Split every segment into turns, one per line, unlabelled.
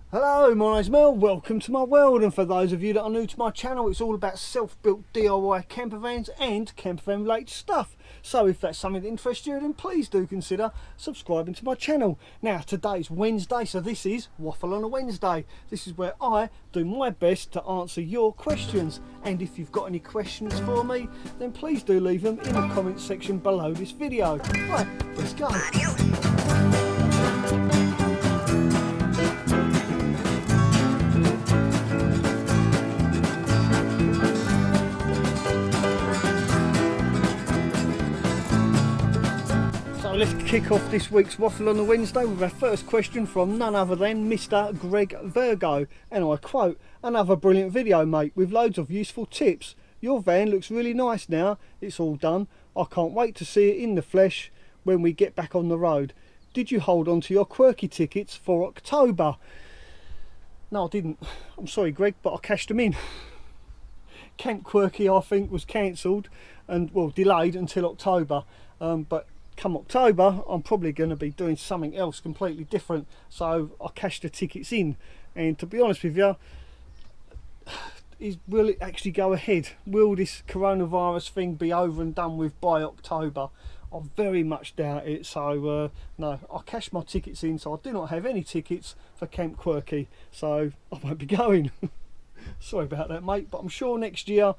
Hello, my name's Mel, welcome to my world, and for those of you that are new to my channel, it's all about self-built DIY camper vans and camper van related stuff. So if that's something that interests you, then please do consider subscribing to my channel. Now today's Wednesday, so this is Waffle on a Wednesday. This is where I do my best to answer your questions, and if you've got any questions for me, then please do leave them in the comment section below this video. Right, let's go. Let's kick off this week's Waffle on the Wednesday with our first question from none other than Mr. Greg Virgoe, and I quote, "Another brilliant video, mate, with loads of useful tips. Your van looks really nice now it's all done. I can't wait to see it in the flesh when we get back on the road. Did you hold on to your Quirky tickets for October?" No, I didn't. I'm sorry, Greg, but I cashed them in. Camp Quirky, I think, was cancelled and, well, delayed until October, but come October I'm probably going to be doing something else completely different, so I cashed the tickets in. And to be honest with you, will it actually go ahead? Will this coronavirus thing be over and done with by October? I very much doubt it, so no, I cashed my tickets in, so I do not have any tickets for Camp Quirky, so I won't be going. Sorry about that, mate, but I'm sure next year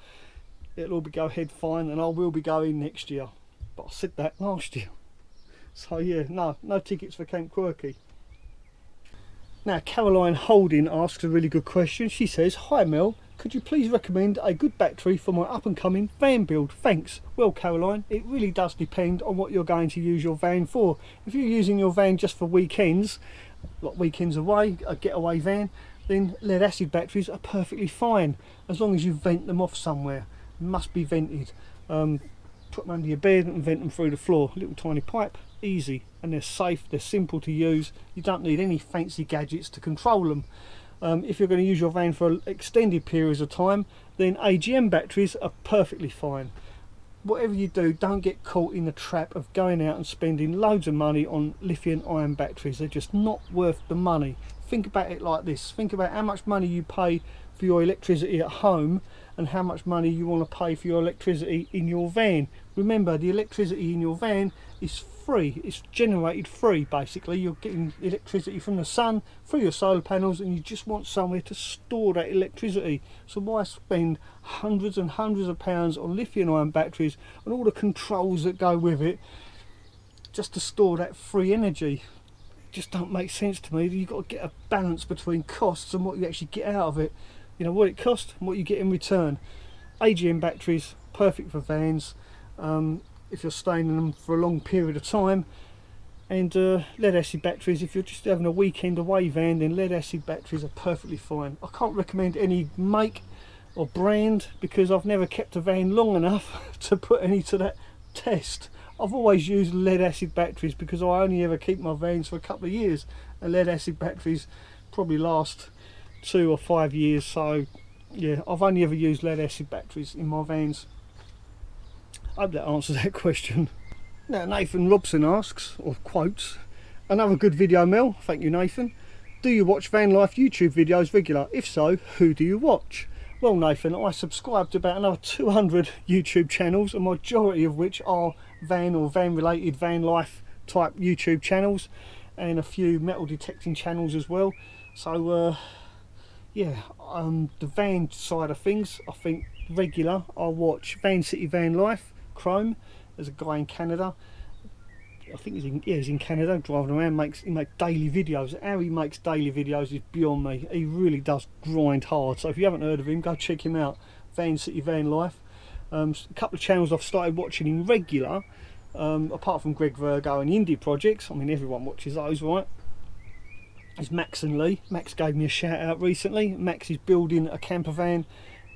it'll all go ahead fine and I will be going next year. But I said that last year. So yeah, no tickets for Camp Quirky. Now Caroline Holding asks a really good question. She says, "Hi Mel, could you please recommend a good battery for my up and coming van build? Thanks." Well, Caroline, it really does depend on what you're going to use your van for. If you're using your van just for weekends, like weekends away, a getaway van, then lead acid batteries are perfectly fine, as long as you vent them off somewhere. Must be vented. Put them under your bed and vent them through the floor. Little tiny pipe, easy, and they're safe, they're simple to use. You don't need any fancy gadgets to control them. If you're going to use your van for extended periods of time, then AGM batteries are perfectly fine. Whatever you do, don't get caught in the trap of going out and spending loads of money on lithium ion batteries. They're just not worth the money. Think about it like this. Think about how much money you pay for your electricity at home and how much money you want to pay for your electricity in your van. Remember, the electricity in your van is free. It's generated free, basically. You're getting electricity from the sun through your solar panels, and you just want somewhere to store that electricity. So why spend hundreds and hundreds of pounds on lithium ion batteries and all the controls that go with it just to store that free energy? It just don't make sense to me. You've got to get a balance between costs and what you actually get out of it. You know, what it costs and what you get in return. AGM batteries, perfect for vans, if you're staying in them for a long period of time. And lead acid batteries, if you're just having a weekend away van, then lead acid batteries are perfectly fine. I can't recommend any make or brand because I've never kept a van long enough to put any to that test. I've always used lead acid batteries because I only ever keep my vans for a couple of years, and lead acid batteries probably last 2 or 5 years. So yeah, I've only ever used lead acid batteries in my vans. I hope that answers that question. Now Nathan Robson asks, or quotes, "Another good video, Mel." Thank you, Nathan. "Do you watch van life YouTube videos regular? If so, who do you watch?" Well, Nathan, I subscribe to about another 200 YouTube channels, a majority of which are van or van related, van life type YouTube channels, and a few metal detecting channels as well. So yeah, the van side of things, I think regular, I watch Van City Van Life, Chrome. There's a guy in Canada, I think he's in Canada, driving around, he makes daily videos. How he makes daily videos is beyond me. He really does grind hard. So if you haven't heard of him, go check him out. Van City Van Life. A couple of channels I've started watching in regular, apart from Greg Virgoe and Indie projects. I mean, everyone watches those, right? Is Max and Lee. Max gave me a shout out recently. Max is building a camper van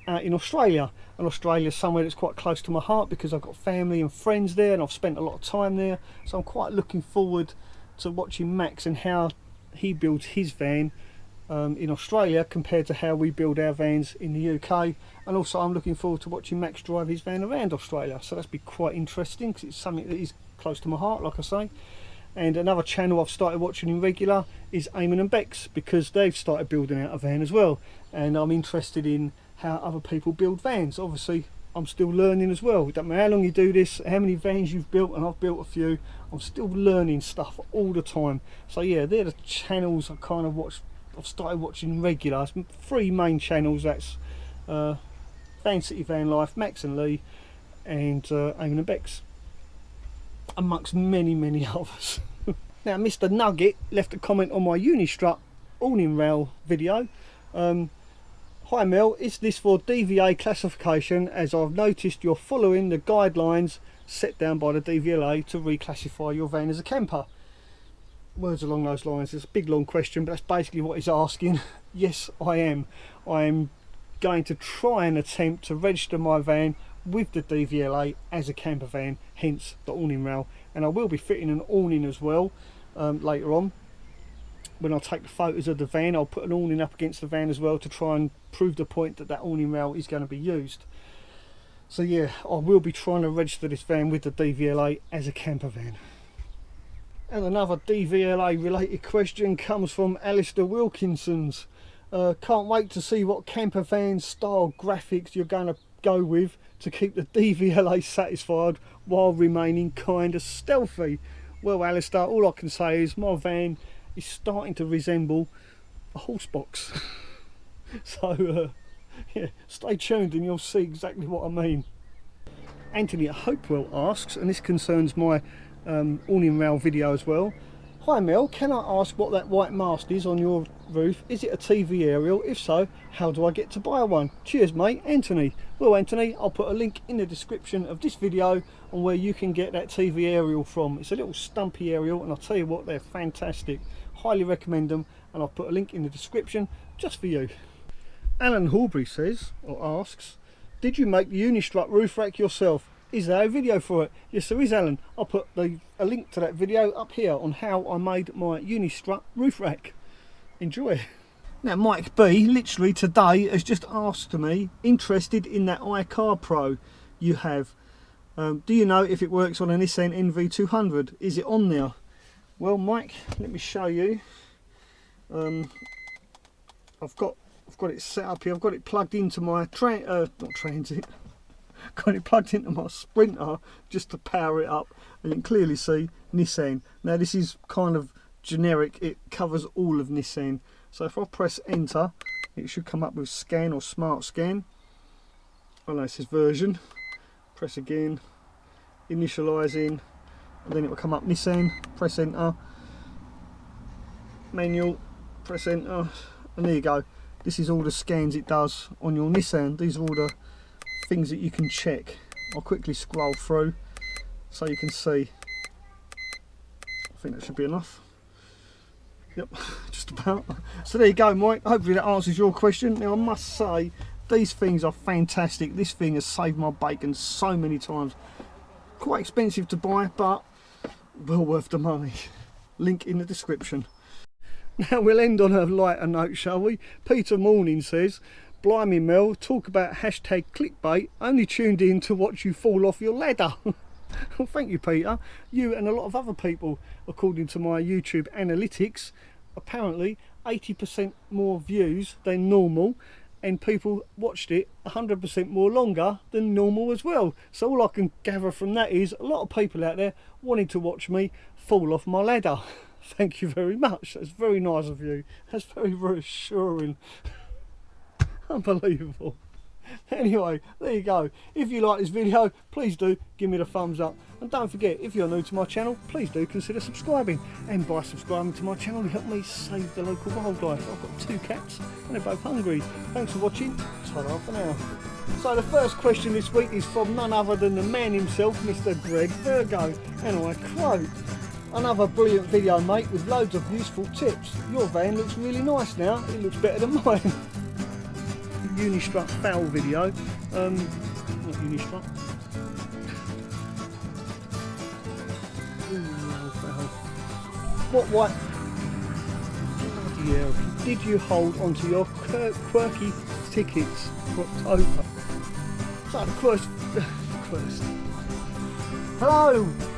out in Australia, and Australia is somewhere that's quite close to my heart because I've got family and friends there and I've spent a lot of time there, so I'm quite looking forward to watching Max and how he builds his van in Australia compared to how we build our vans in the UK. And also I'm looking forward to watching Max drive his van around Australia, so that's be quite interesting because it's something that is close to my heart, like I say. And another channel I've started watching in regular is Eamon and Bex, because they've started building out a van as well, and I'm interested in how other people build vans. Obviously I'm still learning as well. It doesn't matter how long you do this, how many vans you've built, and I've built a few, I'm still learning stuff all the time. So yeah, they're the channels I kind of watch. I've started watching regular. It's 3 main channels. That's Van City Van Life, Max and Lee, and Eamon and Bex, amongst many others. Now Mr Nugget left a comment on my Unistrut awning rail video. Hi Mel, is this for DVA classification, as I've noticed you're following the guidelines set down by the DVLA to reclassify your van as a camper? Words along those lines. It's a big long question, but that's basically what he's asking. Yes, I am. I am going to try and attempt to register my van with the DVLA as a camper van, hence the awning rail, and I will be fitting an awning as well later on. When I take the photos of the van, I'll put an awning up against the van as well to try and prove the point that that awning rail is going to be used. So yeah, I will be trying to register this van with the DVLA as a camper van. And another DVLA related question comes from Alistair Wilkinson's. Can't wait to see what camper van style graphics you're going to go with to keep the DVLA satisfied while remaining kind of stealthy. Well Alistair, all I can say is my van is starting to resemble a horse box. So yeah, stay tuned and you'll see exactly what I mean. Anthony at Hopewell asks, and this concerns my awning rail video as well. Hi Mel, can I ask what that white mast is on your roof? Is it a TV aerial? If so, how do I get to buy one? Cheers mate, Anthony. Well Anthony, I'll put a link in the description of this video on where you can get that TV aerial from. It's a little stumpy aerial, and I'll tell you what, they're fantastic. Highly recommend them, and I'll put a link in the description just for you. Alan Horbury says, or asks, did you make the Unistrut roof rack yourself? Is there a video for it? Yes there is Alan. I'll put a link to that video up here on how I made my Unistrut roof rack. Enjoy. Now Mike B literally today has just asked me, interested in that iCar Pro you have. Do you know if it works on a Nissan NV200? Is it on there? Well Mike, let me show you. I've got it set up here. I've got it plugged into my got it plugged into my Sprinter just to power it up, and you can clearly see Nissan. Now this is kind of generic, it covers all of Nissan. So if I press enter, it should come up with scan or smart scan. Oh no, it says version. Press again, initializing, and then it will come up Nissan. Press enter, manual, press enter, and there you go. This is all the scans it does on your Nissan. These are all the things that you can check. I'll quickly scroll through so you can see. I think that should be enough. Yep, just about. So there you go Mike, hopefully that answers your question. Now I must say, these things are fantastic. This thing has saved my bacon so many times. Quite expensive to buy, but well worth the money. Link in the description. Now we'll end on a lighter note, shall we? Peter Morning says, blimey Mel, talk about hashtag clickbait, only tuned in to watch you fall off your ladder. Well thank you Peter. You and a lot of other people, according to my YouTube analytics, apparently 80% more views than normal, and people watched it 100% more longer than normal as well. So all I can gather from that is a lot of people out there wanting to watch me fall off my ladder. Thank you very much, that's very nice of you. That's very reassuring. Unbelievable. Anyway, there you go. If you like this video, please do give me the thumbs up, and don't forget, if you're new to my channel, please do consider subscribing, and by subscribing to my channel you help me save the local wildlife. I've got 2 cats and they're both hungry. Thanks for watching. Ta-ra for now. So the first question this week is from none other than the man himself, Mr. Greg Virgoe, and I quote, another brilliant video mate with loads of useful tips. Your van looks really nice now, it looks better than mine. Unistrut foul video, not Unistrut. What white bloody hell did you hold onto your quirky tickets for October? So the quest. Hello!